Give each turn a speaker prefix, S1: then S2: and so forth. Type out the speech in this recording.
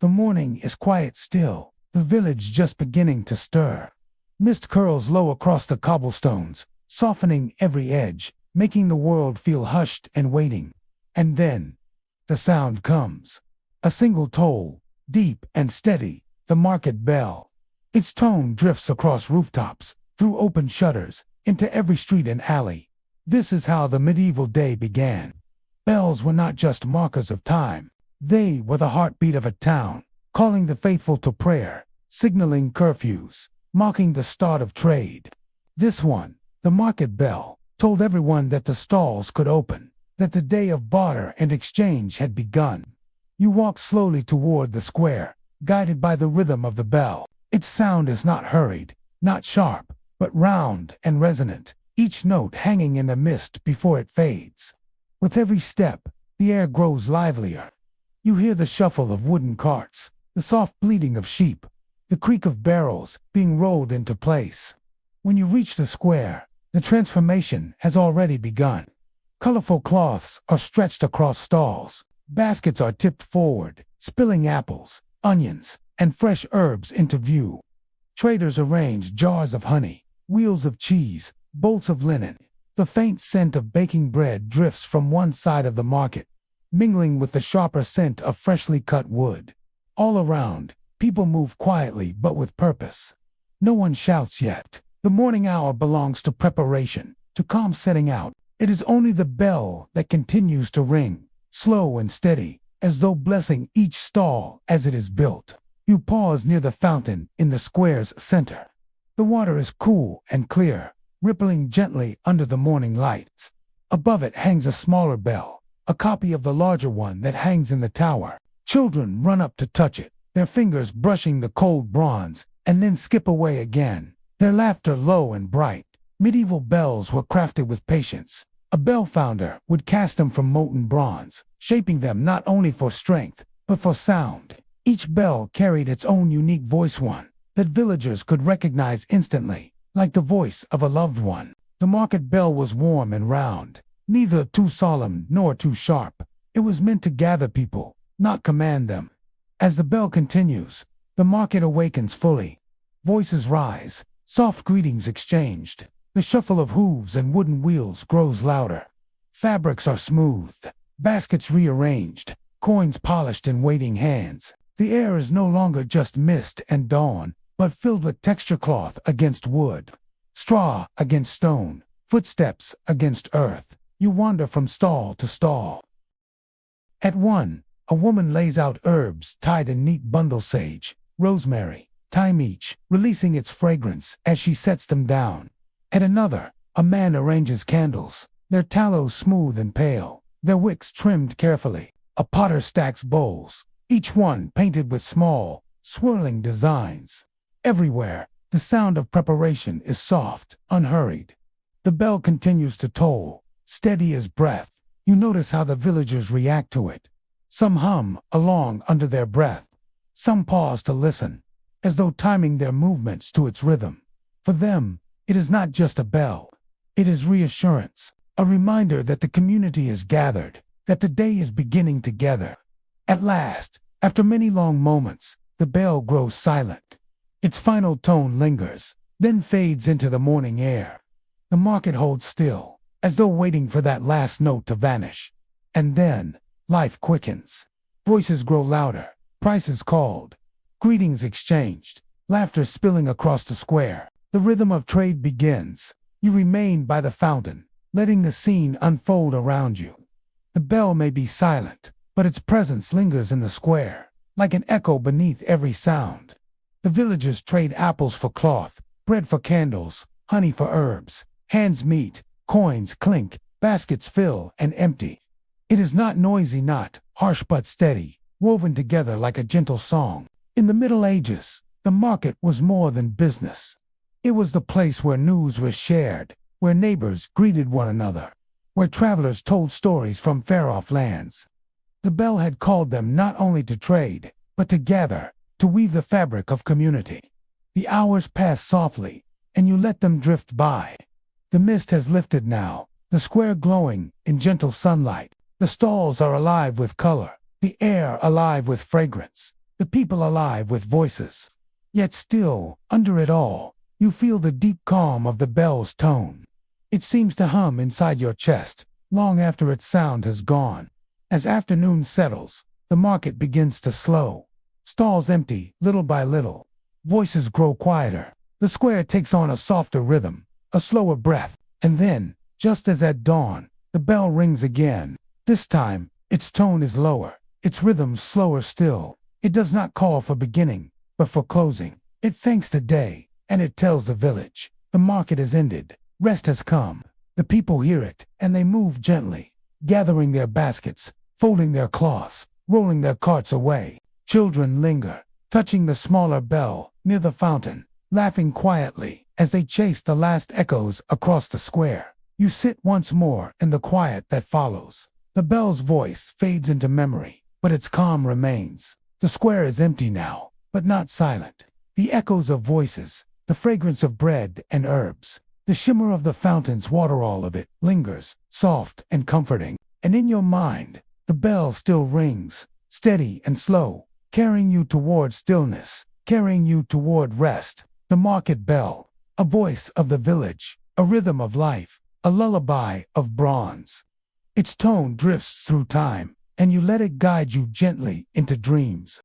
S1: The morning is quiet still, the village just beginning to stir. Mist curls low across the cobblestones, softening every edge, making the world feel hushed and waiting. And then, the sound comes. A single toll, deep and steady, the market bell. Its tone drifts across rooftops, through open shutters, into every street and alley. This is how the medieval day began. Bells were not just markers of time. They were the heartbeat of a town, calling the faithful to prayer, signaling curfews, marking the start of trade. This one, the market bell, told everyone that the stalls could open, that the day of barter and exchange had begun. You walk slowly toward the square, guided by the rhythm of the bell. Its sound is not hurried, not sharp, but round and resonant, each note hanging in the mist before it fades. With every step, the air grows livelier. You hear the shuffle of wooden carts, the soft bleating of sheep, the creak of barrels being rolled into place. When you reach the square, the transformation has already begun. Colorful cloths are stretched across stalls. Baskets are tipped forward, spilling apples, onions, and fresh herbs into view. Traders arrange jars of honey, wheels of cheese, bolts of linen. The faint scent of baking bread drifts from one side of the market, mingling with the sharper scent of freshly cut wood. All around, people move quietly but with purpose. No one shouts yet. The morning hour belongs to preparation, to calm setting out. It is only the bell that continues to ring, slow and steady, as though blessing each stall as it is built. You pause near the fountain in the square's center. The water is cool and clear, rippling gently under the morning lights. Above it hangs a smaller bell, a copy of the larger one that hangs in the tower. Children run up to touch it, their fingers brushing the cold bronze, and then skip away again, their laughter low and bright. Medieval bells were crafted with patience. A bell founder would cast them from molten bronze, shaping them not only for strength, but for sound. Each bell carried its own unique voice, one that villagers could recognize instantly, like the voice of a loved one. The market bell was warm and round, neither too solemn nor too sharp. It was meant to gather people, not command them. As the bell continues, the market awakens fully. Voices rise, soft greetings exchanged. The shuffle of hooves and wooden wheels grows louder. Fabrics are smoothed, baskets rearranged, coins polished in waiting hands. The air is no longer just mist and dawn, but filled with texture, cloth against wood, straw against stone, footsteps against earth. You wander from stall to stall. At one, a woman lays out herbs tied in neat bundles: sage, rosemary, thyme, each releasing its fragrance as she sets them down. At another, a man arranges candles, their tallow smooth and pale, their wicks trimmed carefully. A potter stacks bowls, each one painted with small, swirling designs. Everywhere, the sound of preparation is soft, unhurried. The bell continues to toll, steady as breath. You notice how the villagers react to it. Some hum along under their breath. Some pause to listen, as though timing their movements to its rhythm. For them, it is not just a bell. It is reassurance, a reminder that the community is gathered, that the day is beginning together. At last, after many long moments, the bell grows silent. Its final tone lingers, then fades into the morning air. The market holds still, as though waiting for that last note to vanish. And then, life quickens. Voices grow louder, prices called, greetings exchanged, laughter spilling across the square. The rhythm of trade begins. You remain by the fountain, letting the scene unfold around you. The bell may be silent, but its presence lingers in the square, like an echo beneath every sound. The villagers trade apples for cloth, bread for candles, honey for herbs. Hands meet, coins clink, baskets fill and empty. It is not noisy, not harsh, but steady, woven together like a gentle song. In the Middle Ages, the market was more than business. It was the place where news was shared, where neighbors greeted one another, where travelers told stories from far-off lands. The bell had called them not only to trade, but to gather, to weave the fabric of community. The hours pass softly, and you let them drift by. The mist has lifted now, the square glowing in gentle sunlight. The stalls are alive with color, the air alive with fragrance. the people alive with voices. Yet still, under it all, you feel the deep calm of the bell's tone. It seems to hum inside your chest, long after its sound has gone. As afternoon settles, the market begins to slow. Stalls empty, little by little. Voices grow quieter. The square takes on a softer rhythm, a slower breath, and then, just as at dawn, the bell rings again. This time, its tone is lower, its rhythm slower still. It does not call for beginning, but for closing. It thanks the day, and it tells the village, the market is ended, rest has come. The people hear it, and they move gently, gathering their baskets, folding their cloths, rolling their carts away. Children linger, touching the smaller bell near the fountain, laughing quietly as they chase the last echoes across the square. You sit once more in the quiet that follows. The bell's voice fades into memory, but its calm remains. The square is empty now, but not silent. The echoes of voices, the fragrance of bread and herbs, the shimmer of the fountain's water, all of it lingers, soft and comforting. And in your mind, the bell still rings, steady and slow, carrying you toward stillness, carrying you toward rest. The market bell, a voice of the village, a rhythm of life, a lullaby of bronze. Its tone drifts through time, and you let it guide you gently into dreams.